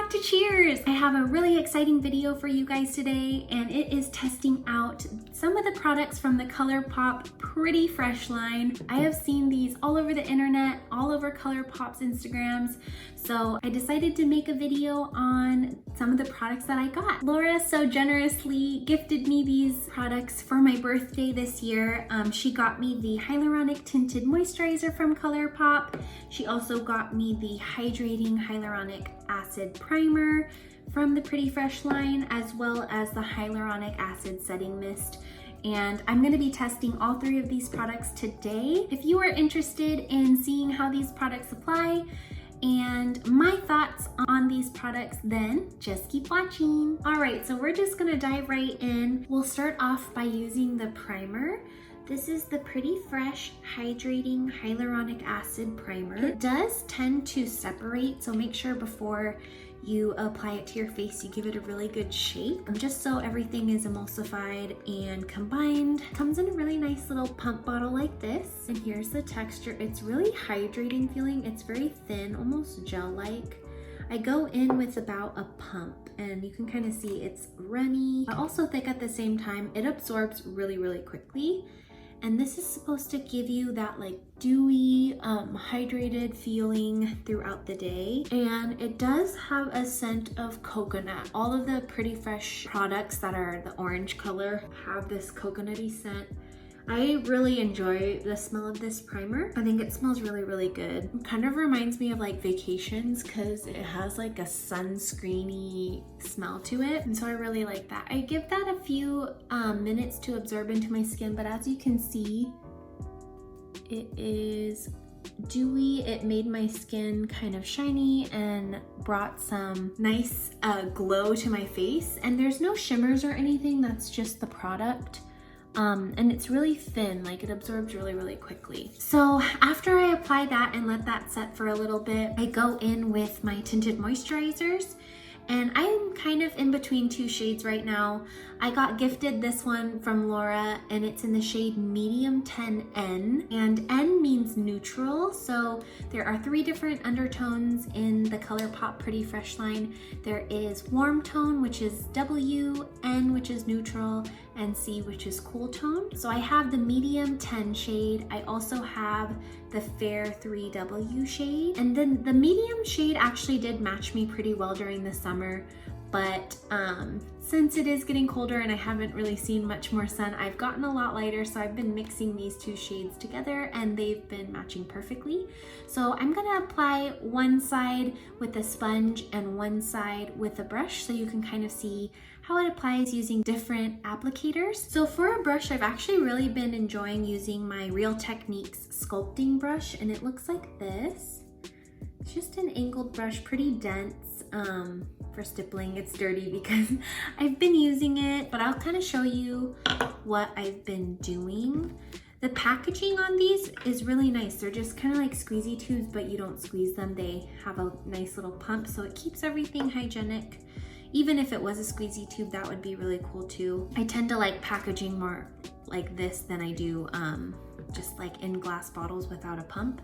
back to Cheers! I have a really exciting video for you guys today, and it is testing out some of the products from the Colourpop Pretty Fresh line. I have seen these all over the internet, all over Colourpop's Instagrams, so I decided to make a video on some of the products that I got. Laura so generously gifted me these products for my birthday this year. She got me the Hyaluronic Tinted Moisturizer from Colourpop. She also got me the Hydrating Hyaluronic Acid Primer from the Pretty Fresh line, as well as the Hyaluronic Acid Setting Mist. And I'm going to be testing all three of these products today. If you are interested in seeing how these products apply and my thoughts on these products, then just keep watching. All right, so we're just going to dive right in. We'll start off by using the primer. This is the Pretty Fresh Hydrating Hyaluronic Acid Primer. It does tend to separate, so make sure before you apply it to your face, you give it a really good shake, just so everything is emulsified and combined. It comes in a really nice little pump bottle like this, and here's the texture. It's really hydrating feeling. It's very thin, almost gel-like. I go in with about a pump, and you can kind of see it's runny, but also thick at the same time. It absorbs really, really quickly. And this is supposed to give you that like dewy, hydrated feeling throughout the day. And it does have a scent of coconut. All of the Pretty Fresh products that are the orange color have this coconutty scent. I really enjoy the smell of this primer. I think it smells really, really good. It kind of reminds me of like vacations because it has like a sunscreeny smell to it. And so I really like that. I give that a few minutes to absorb into my skin, but as you can see, it is dewy. It made my skin kind of shiny and brought some nice glow to my face. And there's no shimmers or anything, that's just the product. And it's really thin, like it absorbs really, really quickly. So after I apply that and let that set for a little bit, I go in with my tinted moisturizers. And I'm kind of in between two shades right now. I got gifted this one from Laura, and it's in the shade Medium 10N, and N means neutral. So there are three different undertones in the Colourpop Pretty Fresh line. There is warm tone, which is W, N, which is neutral, and C, which is cool tone. So I have the Medium 10 shade. I also have the Fair 3W shade. And then the medium shade actually did match me pretty well during the summer, but since it is getting colder and I haven't really seen much more sun, I've gotten a lot lighter, so I've been mixing these two shades together and they've been matching perfectly. So I'm gonna apply one side with a sponge and one side with a brush so you can kind of see how it applies using different applicators. So for a brush, I've actually really been enjoying using my Real Techniques sculpting brush, and it looks like this. It's just an angled brush, pretty dense. For stippling, it's dirty because I've been using it, but I'll kind of show you what I've been doing. The packaging on these is really nice. They're just kind of like squeezy tubes, but you don't squeeze them. They have a nice little pump, so it keeps everything hygienic. Even if it was a squeezy tube, that would be really cool too. I tend to like packaging more like this than I do just like in glass bottles without a pump.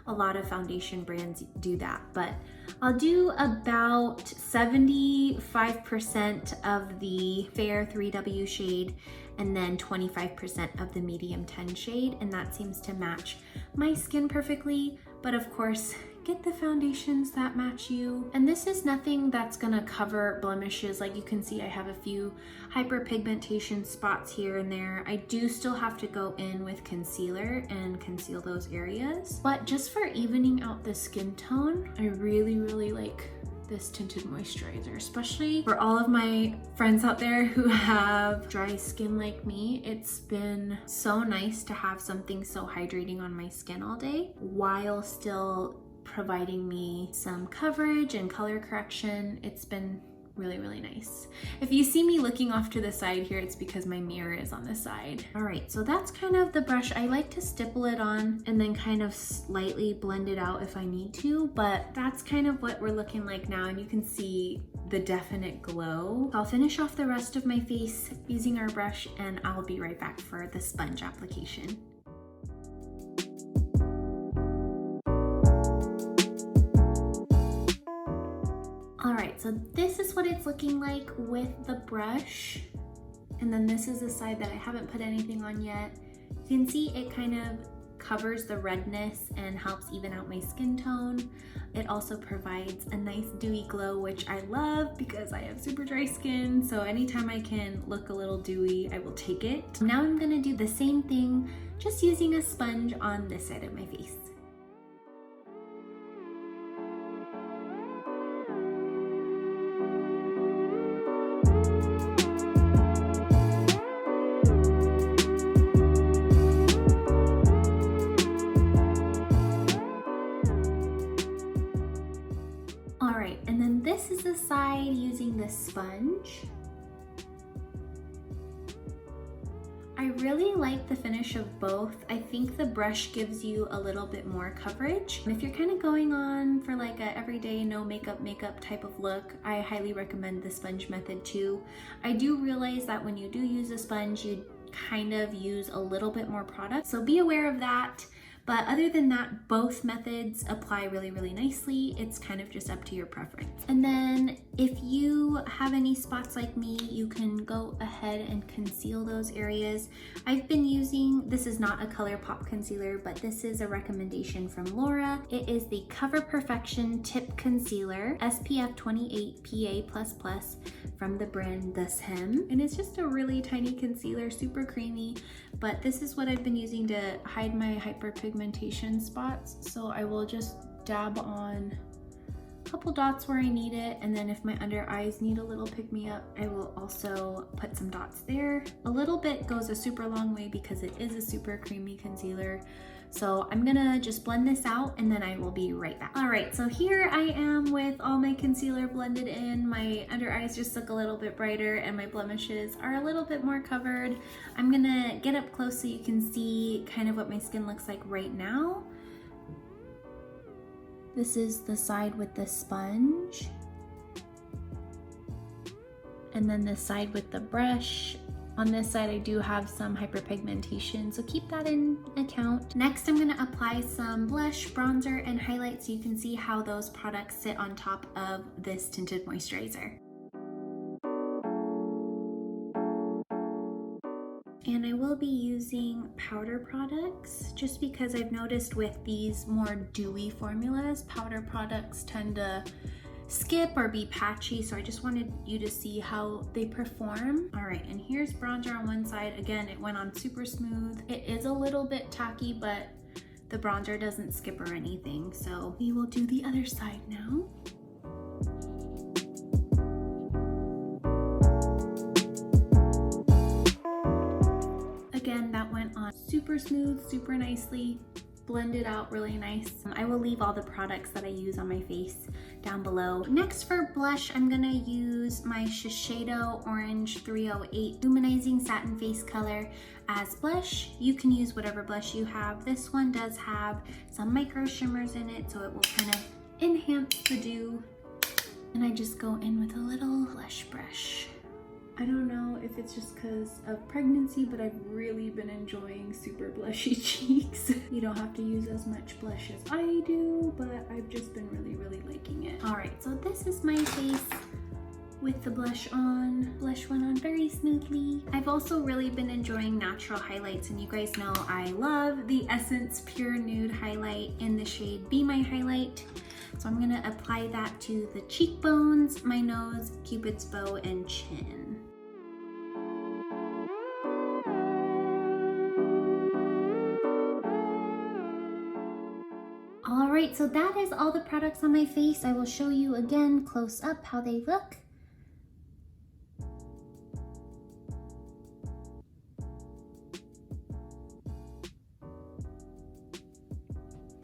A lot of foundation brands do that, but I'll do about 75% of the Fair 3W shade and then 25% of the Medium 10 shade, and that seems to match my skin perfectly. But of course, get the foundations that match you. And this is nothing that's gonna cover blemishes. Like you can see, I have a few hyperpigmentation spots here and there. I do still have to go in with concealer and conceal those areas. But just for evening out the skin tone, I really, really like this tinted moisturizer, especially for all of my friends out there who have dry skin like me. It's been so nice to have something so hydrating on my skin all day while still providing me some coverage and color correction. It's been really, really nice. If you see me looking off to the side here, it's because my mirror is on the side. All right, so that's kind of the brush. I like to stipple it on and then kind of slightly blend it out if I need to, but that's kind of what we're looking like now, and you can see the definite glow. I'll finish off the rest of my face using our brush, and I'll be right back for the sponge application. All right, right, so this is what it's looking like with the brush. And then this is the side that I haven't put anything on yet. You can see it kind of covers the redness and helps even out my skin tone. It also provides a nice dewy glow, which I love because I have super dry skin. So anytime I can look a little dewy, I will take it. Now I'm gonna do the same thing, just using a sponge on this side of my face. And then this is the side using the sponge. I really like the finish of both. I think the brush gives you a little bit more coverage. And if you're kind of going on for like a everyday no makeup type of look, I highly recommend the sponge method too. I do realize that when you do use a sponge, you kind of use a little bit more product, so be aware of that. But other than that, both methods apply really, really nicely. It's kind of just up to your preference. And then if you have any spots like me, you can go ahead and conceal those areas. I've been using, this is not a Colourpop concealer, but this is a recommendation from Laura. It is the Cover Perfection Tip Concealer, SPF 28 PA++ from the brand This Hem. And it's just a really tiny concealer, super creamy, but this is what I've been using to hide my hyperpigmentation spots. So I will just dab on a couple dots where I need it, and then if my under eyes need a little pick me up, I will also put some dots there. A little bit goes a super long way because it is a super creamy concealer. So I'm gonna just blend this out and then I will be right back. All right, so here I am with all my concealer blended in. My under eyes just look a little bit brighter and my blemishes are a little bit more covered. I'm gonna get up close so you can see kind of what my skin looks like right now. This is the side with the sponge. And then the side with the brush. On this side, I do have some hyperpigmentation, so keep that in account. Next, I'm gonna apply some blush, bronzer, and highlight so you can see how those products sit on top of this tinted moisturizer. And I will be using powder products just because I've noticed with these more dewy formulas, powder products tend to skip or be patchy, so I just wanted you to see how they perform. All right, and here's bronzer on one side. Again, it went on super smooth. It is a little bit tacky, but the bronzer doesn't skip or anything. So we will do the other side now. Again, that went on super smooth, super nicely. Blended out really nice. I will leave all the products that I use on my face down below. Next for blush, I'm gonna use my Shisheido Orange 308 Luminizing Satin Face Color as blush. You can use whatever blush you have. This one does have some micro shimmers in it, so it will kind of enhance the dew. And I just go in with a little blush brush. I don't know if it's just because of pregnancy, but I've really been enjoying super blushy cheeks. You don't have to use as much blush as I do, but I've just been really, really liking it. All right, so this is my face with the blush on. Blush went on very smoothly. I've also really been enjoying natural highlights, and you guys know I love the Essence Pure Nude highlight in the shade Be My Highlight. So I'm gonna apply that to the cheekbones, my nose, Cupid's bow, and chin. All right, so that is all the products on my face. I will show you again close up how they look.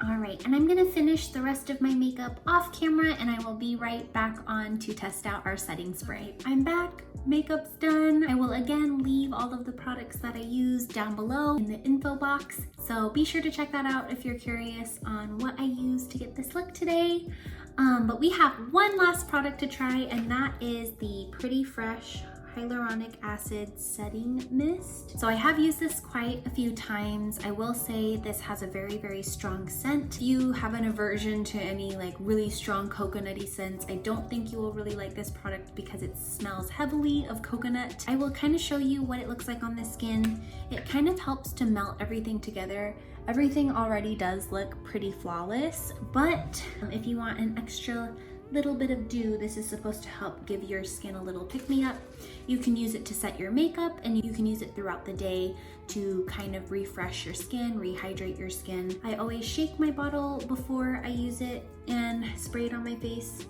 All right, and I'm gonna finish the rest of my makeup off camera and I will be right back on to test out our setting spray. I'm back, makeup's done. I will again leave all of the products that I use down below in the info box. So be sure to check that out if you're curious on what I used to get this look today. But we have one last product to try, and that is the Pretty Fresh Hyaluronic Acid Setting Mist. So I have used this quite a few times. I will say this has a very, very strong scent. If you have an aversion to any like really strong coconutty scents, I don't think you will really like this product because it smells heavily of coconut. I will kind of show you what it looks like on the skin. It kind of helps to melt everything together. Everything already does look pretty flawless, but if you want an extra little bit of dew, this is supposed to help give your skin a little pick-me-up. You can use it to set your makeup, and you can use it throughout the day to kind of refresh your skin, rehydrate your skin. I always shake my bottle before I use it and spray it on my face.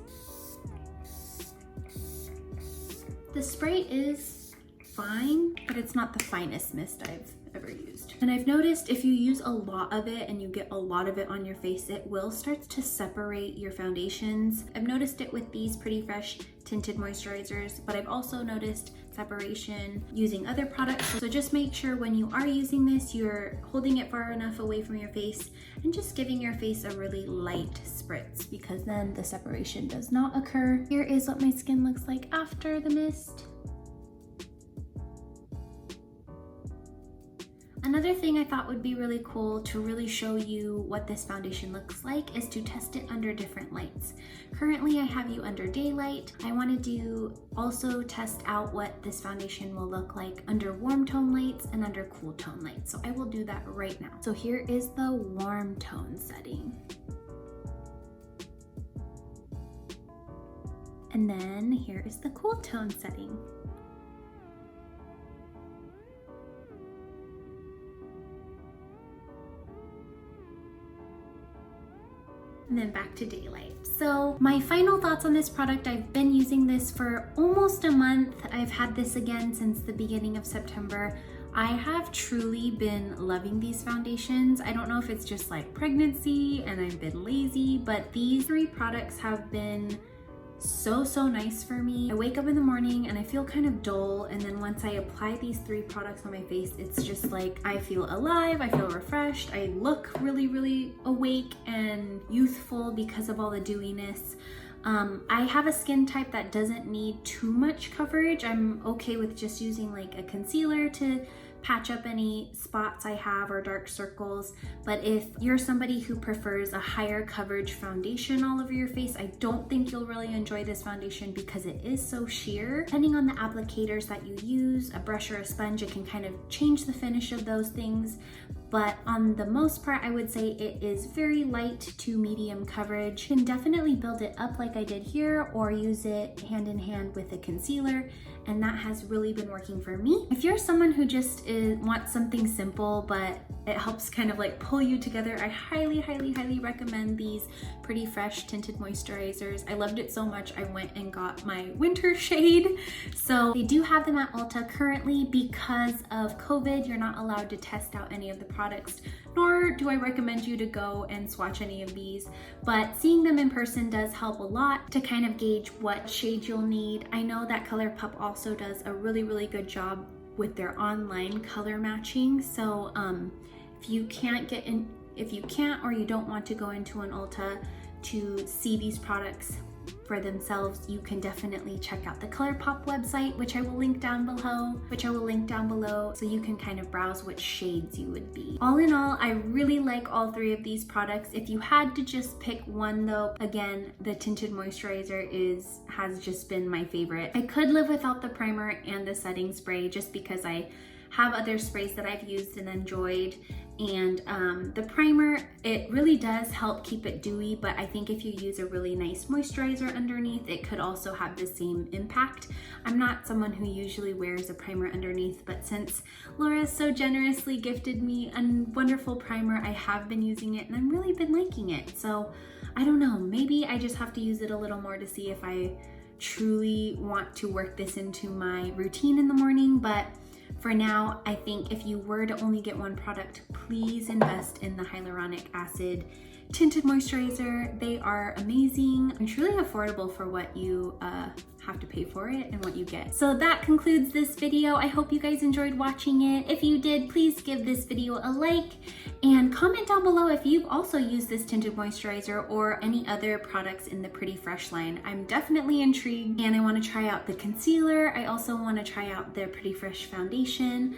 The spray is fine, but it's not the finest mist I've ever used. And I've noticed if you use a lot of it and you get a lot of it on your face, it will start to separate your foundations. I've noticed it with these Pretty Fresh tinted moisturizers, but I've also noticed separation using other products. So just make sure when you are using this, you're holding it far enough away from your face and just giving your face a really light spritz, because then the separation does not occur. Here is what my skin looks like after the mist. Another thing I thought would be really cool to really show you what this foundation looks like is to test it under different lights. Currently I have you under daylight. I wanted to also test out what this foundation will look like under warm tone lights and under cool tone lights. So I will do that right now. So here is the warm tone setting. And then here is the cool tone setting. And then back to daylight. So my final thoughts on this product, I've been using this for almost a month. I've had this again since the beginning of September. I have truly been loving these foundations. I don't know if it's just like pregnancy and I've been lazy, but these 3 products have been so nice for me. I wake up in the morning and I feel kind of dull, and then once I apply these 3 products on my face, it's just like I feel alive, I feel refreshed, I look really awake and youthful because of all the dewiness. I have a skin type that doesn't need too much coverage. I'm okay with just using like a concealer to patch up any spots I have or dark circles. But if you're somebody who prefers a higher coverage foundation all over your face, I don't think you'll really enjoy this foundation because it is so sheer. Depending on the applicators that you use, a brush or a sponge, it can kind of change the finish of those things. But on the most part, I would say it is very light to medium coverage. You can definitely build it up like I did here, or use it hand in hand with a concealer, and that has really been working for me. If you're someone who just wants something simple, but it helps kind of like pull you together, I highly recommend these Pretty Fresh tinted moisturizers. I loved it so much, I went and got my winter shade. So they do have them at Ulta currently. Because of COVID, you're not allowed to test out any of the products, nor do I recommend you to go and swatch any of these, but seeing them in person does help a lot to kind of gauge what shade you'll need. I know that Colourpop also does a really good job with their online color matching. So if you can't or you don't want to go into an Ulta to see these products for themselves, you can definitely check out the Colourpop website, which I will link down below, so you can kind of browse which shades you would be. All in all, I really like all 3 of these products. If you had to just pick one though, again, the tinted moisturizer has just been my favorite. I could live without the primer and the setting spray just because I have other sprays that I've used and enjoyed, and the primer, it really does help keep it dewy, but I think if you use a really nice moisturizer underneath, it could also have the same impact. I'm not someone who usually wears a primer underneath, but since Laura so generously gifted me a wonderful primer, I have been using it and I've really been liking it. So I don't know, maybe I just have to use it a little more to see if I truly want to work this into my routine in the morning. But for now, I think if you were to only get one product, please invest in the hyaluronic acid tinted moisturizer. They are amazing and truly affordable for what you have to pay for it and what you get. So that concludes this video. I hope you guys enjoyed watching it. If you did, please give this video a like and comment down below if you've also used this tinted moisturizer or any other products in the Pretty Fresh line. I'm definitely intrigued and I want to try out the concealer. I also want to try out the Pretty Fresh foundation.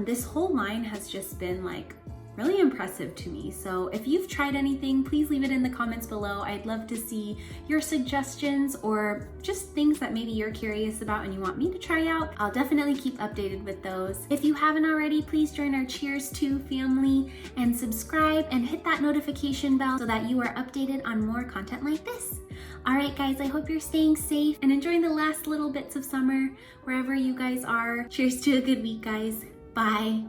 This whole line has just been like really impressive to me. So if you've tried anything, please leave it in the comments below. I'd love to see your suggestions or just things that maybe you're curious about and you want me to try out. I'll definitely keep updated with those. If you haven't already, please join our Cheers To family and subscribe and hit that notification bell so that you are updated on more content like this. All right, guys, I hope you're staying safe and enjoying the last little bits of summer wherever you guys are. Cheers to a good week, guys. Bye.